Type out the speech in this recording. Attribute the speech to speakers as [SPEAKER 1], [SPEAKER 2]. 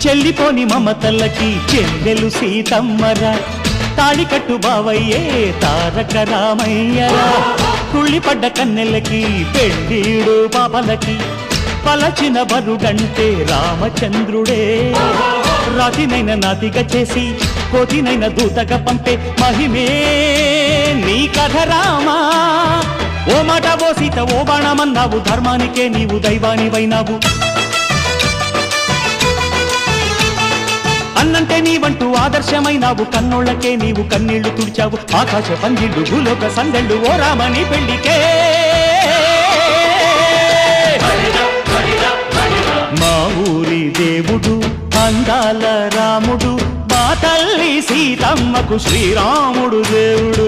[SPEAKER 1] చెల్లిపోని మమతల్లకి చెల్లెలు సీతమ్మరా, తాళికట్టు బావయ్యే తారక రామయ్యరా, తుళ్ళిపడ్డ కన్నెలకి పెళ్ళీడు పాపలకి పలచిన బరుగంటే రామచంద్రుడే, రాతినైన నాతిగా చేసి కోతినైన దూతగా పంపే మహిమే నీ కథ రామా. ఓ మాట ఓ సీత ఓ బాణమన్నావు, ధర్మానికే నీవు దైవానివైనావు. అన్నంటే నీవంటూ ఆదర్శమైనావు, కన్నోళ్ళకే నీవు కన్నీళ్లు తుడిచావు. ఆకాశ పందిళ్ళు భూలోక సందెళ్ళు ఓ రామని పెళ్లికే. మా ఊరి దేవుడు అందాల రాముడు, మా తల్లి సీతమ్మకు శ్రీరాముడు దేవుడు.